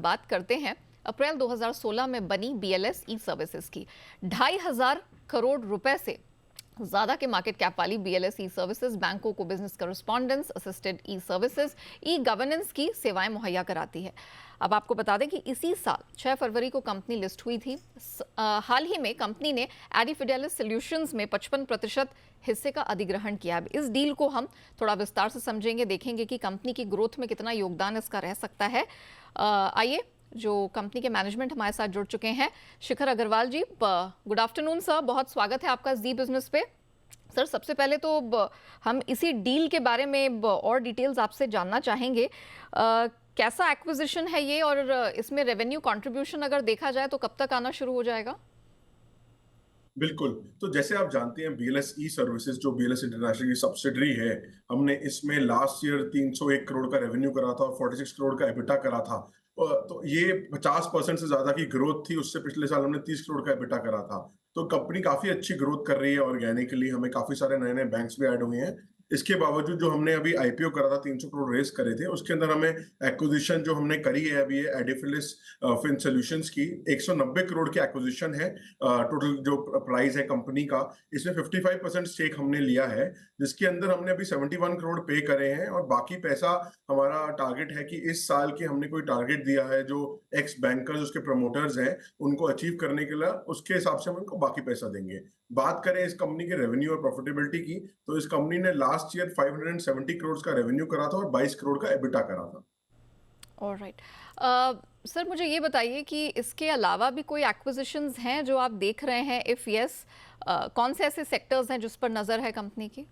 बात करते हैं अप्रैल 2016 में बनी बीएलएस ई सर्विसेज की। 2,500 करोड़ रुपए से ज्यादा के मार्केट कैप वाली बीएलएस ई सर्विसेज बैंकों को बिजनेस करस्पॉन्डेंस, असिस्टेड ई सर्विसेज, ई गवर्नेंस की सेवाएं मुहैया कराती है। अब आपको बता दें कि इसी साल 6 फरवरी को कंपनी लिस्ट हुई थी। हाल ही में कंपनी ने एडिफिडेलिस सॉल्यूशंस में 55% हिस्से का अधिग्रहण किया है। इस डील को हम थोड़ा विस्तार से समझेंगे, देखेंगे कि कंपनी की ग्रोथ में कितना योगदान इसका रह सकता है। आइए, जो कंपनी के मैनेजमेंट हमारे साथ जुड़ चुके हैं, शिखर अग्रवाल जी, गुड आफ्टरनून सर, बहुत स्वागत है आपका जी बिजनेस पे। सर, सबसे पहले तो हम इसी डील के बारे में और डिटेल्स आपसे जानना चाहेंगे। कैसा एक्विजिशन है ये, और इसमें रेवेन्यू कंट्रीब्यूशन अगर देखा जाए तो कब तक आना शुरू हो जाएगा? बिल्कुल। तो जैसे आप जानते हैं, बीएलएस ई सर्विसेज जो बीएलएस इंटरनेशनल की सब्सिडरी है, हमने इसमें लास्ट ईयर 301 करोड़ का रेवेन्यू करा था और 46 करोड़ का एबिटा करा था। तो ये 50% से ज्यादा की ग्रोथ थी। उससे पिछले साल हमने 30 करोड़ का एबिटा करा था। तो कंपनी काफी अच्छी ग्रोथ कर रही है ऑर्गेनिकली। हमें काफी सारे नए नए बैंक्स भी ऐड हुए हैं। इसके बावजूद जो हमने अभी आईपीओ करा था, 300 करोड़ रेस करे थे, उसके अंदर हमें एक्विजिशन जो हमने करी है अभी, ये एडिफिलिस फिन सॉल्यूशंस की 190 करोड़ की एक्विजिशन है। टोटल जो प्राइस है कंपनी का, इसमें 55% स्टेक हमने लिया है, जिसके अंदर हमने अभी 71 करोड़ पे करे हैं। और बाकी पैसा, हमारा टारगेट है कि इस साल के हमने कोई टारगेट दिया है जो एक्स बैंकर्स, उसके प्रमोटर्स हैं, उनको अचीव करने के लिए, उसके हिसाब से हम उनको बाकी पैसा देंगे। बात करें इस कंपनी के रेवेन्यू और प्रॉफिटेबिलिटी की, तो इस कंपनी ने लास्ट ईयर 570 करोड़ का रेवेन्यू करा था और 22 करोड़ का एबिटा करा था। ऑलराइट। सर, मुझे ये बताइए कि इसके अलावा भी कोई एक्विजिशंस हैं जो आप देख रहे हैं? इफ यस, कौन से ऐसे सेक्टर्स हैं जिस पर नजर है कंपनी की?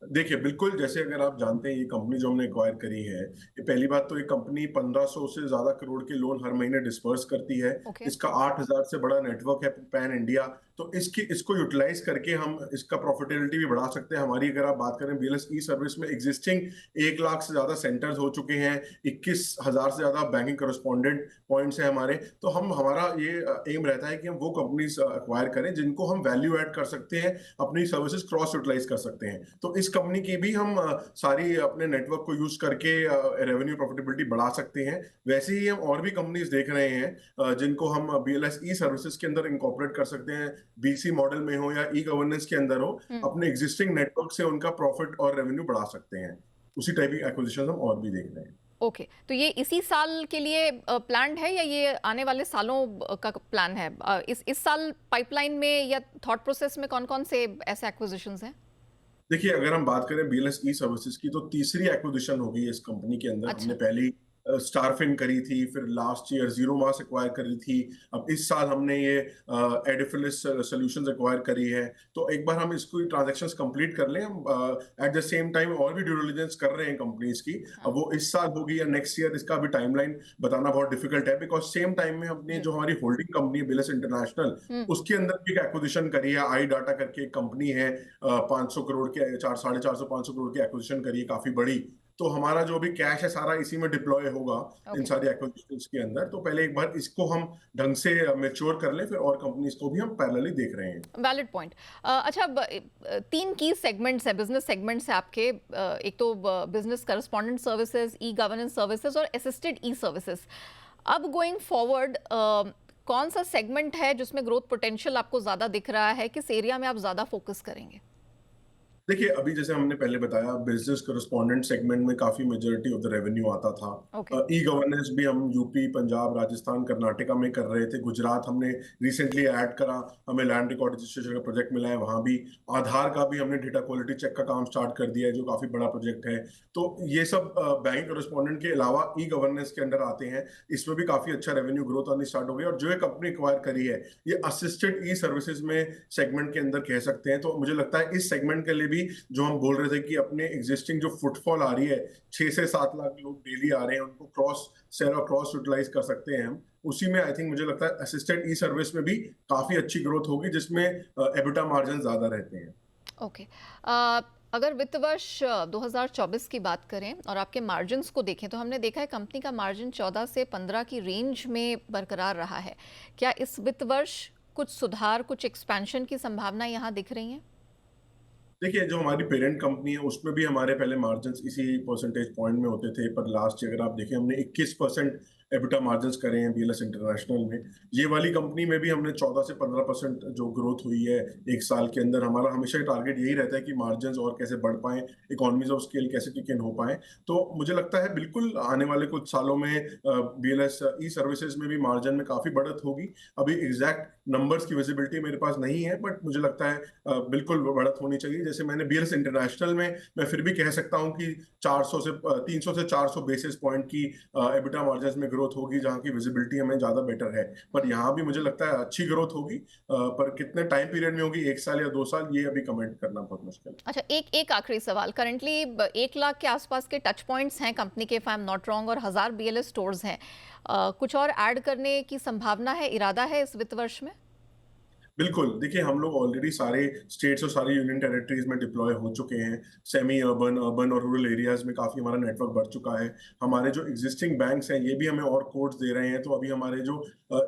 देखिए, बिल्कुल, जैसे अगर आप जानते हैं, ये कंपनी जो हमने एक्वायर करी है, ये पहली बात तो ये कंपनी 1500 से ज्यादा करोड़ के लोन हर महीने डिस्पर्स करती है। ओके। इसका 8000 से बड़ा नेटवर्क है पैन इंडिया। तो इसको यूटिलाइज करके हम इसका प्रॉफिटेबिलिटी भी बढ़ा सकते हैं। हमारी अगर आप बात करें, बीएलएस ई सर्विस में एग्जिस्टिंग 1 लाख से ज्यादा सेंटर्स हो चुके हैं। 21,000 से ज्यादा बैंकिंग करस्पॉन्डेंट पॉइंट्स हैं हमारे। तो हमारा ये एम रहता है कि हम वो कंपनीज एक्वायर करें जिनको हम वैल्यू ऐड कर सकते हैं, अपनी सर्विसेज क्रॉस यूटिलाइज कर सकते हैं। तो इस कंपनी की भी हम सारी अपने नेटवर्क को यूज करके रेवेन्यू प्रॉफिटेबिलिटी बढ़ा सकते हैं। वैसे ही हम और भी कंपनीज देख रहे हैं जिनको हम बीएलएस ई सर्विसेज के अंदर इंकॉर्पोरेट कर सकते हैं, बीसी मॉडल में हो या ई गवर्नेंस के अंदर हो। अपने एग्जिस्टिंग नेटवर्क से उनका प्रॉफिट और रेवेन्यू बढ़ा सकते हैं। उसी टाइप की एक्विजिशन हम और भी देख रहे हैं। ओके, तो ये इसी साल के लिए प्लान्ड है या ये आने वाले सालों का प्लान है? इस साल पाइपलाइन में या थॉट प्रोसेस में कौन कौन से ऐसे एक्विजिशंस हैं? देखिए, अगर हम बात करें बीएलएस ई सर्विसेज की, तो तीसरी एक्विजिशन होगी इस कंपनी के अंदर। हमने अच्छा। पहली स्टारफिन करी थी, फिर last year zero mass acquire करी थी। अब इस साल हमने ये एडिफिलिस सॉल्यूशंस एक्वायर करी है। तो एक बार हम इसको ट्रांजैक्शंस कंप्लीट कर लें। हम एट द सेम टाइम और भी ड्यू डिलिजेंस कर रहे हैं कंपनीज की। हाँ अब वो इस साल होगी या नेक्स्ट ईयर, इसका अभी टाइमलाइन बताना बहुत डिफिकल्ट है, बिकॉज सेम टाइम में हमने जी। जो हमारी होल्डिंग कंपनी है बीएलएस इंटरनेशनल, उसके अंदर भी एक एक्विजिशन करी है। आई डाटा करके एक कंपनी है, 500 करोड़ के, 450 500 करोड़ की एक्विजिशन करी है, काफी बड़ी। तो हमारा जो भी कैश है सारा इसी में डिप्लॉय होगा, इन ओके। सारी एक्विजिशंस के अंदर। तो पहले एक बार इसको हम ढंग से मैच्योर कर लें, फिर और कंपनीज को भी हम पैरेलली देख रहे हैं। Valid point. अच्छा, तीन की सेगमेंट्स है, बिजनेस सेगमेंट्स है आपके। एक तो business correspondent services, e governance services और असिस्टेड ई सर्विसेज। अब गोइंग फॉरवर्ड, कौन सा सेगमेंट है जिसमें ग्रोथ पोटेंशियल आपको ज्यादा दिख रहा है? किस एरिया में आप ज्यादा फोकस करेंगे? देखिए, अभी जैसे हमने पहले बताया, बिजनेस करस्पॉन्डेंट सेगमेंट में काफी मेजोरिटी ऑफ द रेवेन्यू आता था। ओके। ई गवर्नेंस भी हम यूपी, पंजाब, राजस्थान, कर्नाटका में कर रहे थे। गुजरात हमने रिसेंटली ऐड करा, हमें लैंड रिकॉर्ड रजिस्ट्रेशन का प्रोजेक्ट मिला है वहां भी। आधार का भी हमने डेटा क्वालिटी चेक का काम स्टार्ट कर दिया है, जो काफी बड़ा प्रोजेक्ट है। तो ये सब बैंक करस्पॉन्डेंट के अलावा ई गवर्नेंस के अंडर आते हैं। इसमें भी काफी अच्छा रेवेन्यू ग्रोथ आनी स्टार्ट हो गई। और जो ये कंपनी एक्वायर करी है, ये असिस्टेड ई सर्विसेज में सेगमेंट के अंदर कह सकते हैं। तो मुझे लगता है इस सेगमेंट के लिए भी, जो हम बोल रहे थे कि अपने एग्जिस्टिंग जो फुटफॉल आ रही है, 6 से 7 लाख लोग डेली आ रहे हैं, उनको क्रॉस सेल और क्रॉस यूटिलाइज कर सकते हैं हम। उसी में आई थिंक मुझे लगता है असिस्टेंट ई सर्विस में भी काफी अच्छी ग्रोथ होगी, जिसमें एबिटा मार्जिन ज्यादा रहते हैं। ओके। अगर वित्त वर्ष 2024 की बात करें और आपके मार्जिन्स को देखें, तो हमने देखा है कंपनी का मार्जिन 14 से 15 की रेंज में बरकरार रहा है। क्या इस वित्त वर्ष कुछ सुधार, कुछ एक्सपेंशन की संभावना यहाँ दिख रही है? देखिए, जो हमारी पेरेंट कंपनी है, उसमें भी हमारे पहले मार्जिन इसी परसेंटेज पॉइंट में होते थे, पर लास्ट ईयर अगर आप देखें, हमने 21% एबिटा मार्जिन्स करे हैं बीएलएस इंटरनेशनल में। ये वाली कंपनी में भी हमने 14 से 15% जो ग्रोथ हुई है एक साल के अंदर। हमारा हमेशा टारगेट यही रहता है कि मार्जिन्स और कैसे बढ़ पाए, इकोनॉमीज ऑफ स्केल कैसे किक इन हो पाए। तो मुझे लगता है बिल्कुल आने वाले कुछ सालों में बीएलएस ई सर्विसेज में भी मार्जिन में काफी बढ़त होगी। अभी एग्जैक्ट नंबर्स की विजिबिलिटी मेरे पास नहीं है, बट मुझे लगता है बिल्कुल बढ़त होनी चाहिए। जैसे मैंने बीएलएस इंटरनेशनल में मैं फिर भी कह सकता हूं कि 300 से 400 बेसिस पॉइंट की एबिटा मार्जिन में ग्रोथ होगी, जहां की विजिबिलिटी हमें ज्यादा बेटर है। पर यहाँ भी मुझे लगता है अच्छी ग्रोथ होगी, पर कितने टाइम पीरियड में होगी, 1 साल या 2 साल, ये अभी कमेंट करना बहुत मुश्किल है। अच्छा, एक एक आखिरी सवाल। करंटली 1 लाख के आसपास के टच पॉइंट्स हैं कंपनी के, if I am not wrong, और 1000 बीएलएस स्टोर्स हैं। कुछ और ऐड करने की संभावना है, इरादा है इस वित्त वर्ष में? बिल्कुल, देखिए हम लोग ऑलरेडी सारे स्टेट्स और सारी यूनियन टेरिटरीज में डिप्लॉय हो चुके हैं। सेमी अर्बन, अर्बन और रूरल एरियाज में काफी हमारा नेटवर्क बढ़ चुका है। हमारे जो एग्जिस्टिंग बैंक्स हैं ये भी हमें और कोड्स दे रहे हैं। तो अभी हमारे जो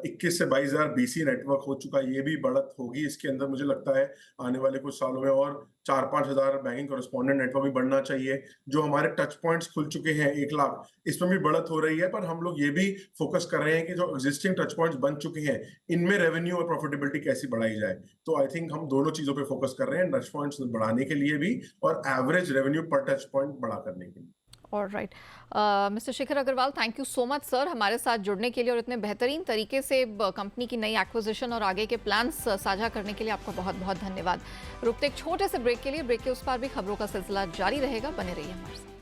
21 से 22 हजार बीसी नेटवर्क हो चुका है, ये भी बढ़त होगी इसके अंदर। मुझे लगता है आने वाले कुछ सालों में और 4-5 हजार बैंकिंग कॉरेस्पॉन्डेंट नेटवर्क भी बढ़ना चाहिए। जो हमारे टच पॉइंट्स खुल चुके हैं 1 लाख, इसमें भी बढ़त हो रही है। पर हम लोग ये भी फोकस कर रहे हैं कि जो एग्जिस्टिंग टच पॉइंट्स बन चुके हैं, इनमें रेवेन्यू और प्रॉफिटेबिलिटी कैसी बढ़ाई जाए। तो आई थिंक हम दोनों चीजों पे फोकस कर रहे हैं, टच पॉइंट्स बढ़ाने के लिए भी और एवरेज रेवेन्यू पर टच पॉइंट बढ़ा करने के लिए। Alright, mister Shikhar Agarwal, thank you so much sir हमारे साथ जुड़ने के लिए और इतने बेहतरीन तरीके से कंपनी की नई एक्विजिशन और आगे के प्लान्स साझा करने के लिए आपका बहुत बहुत धन्यवाद। रुकते एक छोटे से ब्रेक के लिए, ब्रेक के उस पार भी खबरों का सिलसिला जारी रहेगा, बने रहिए हमारे साथ।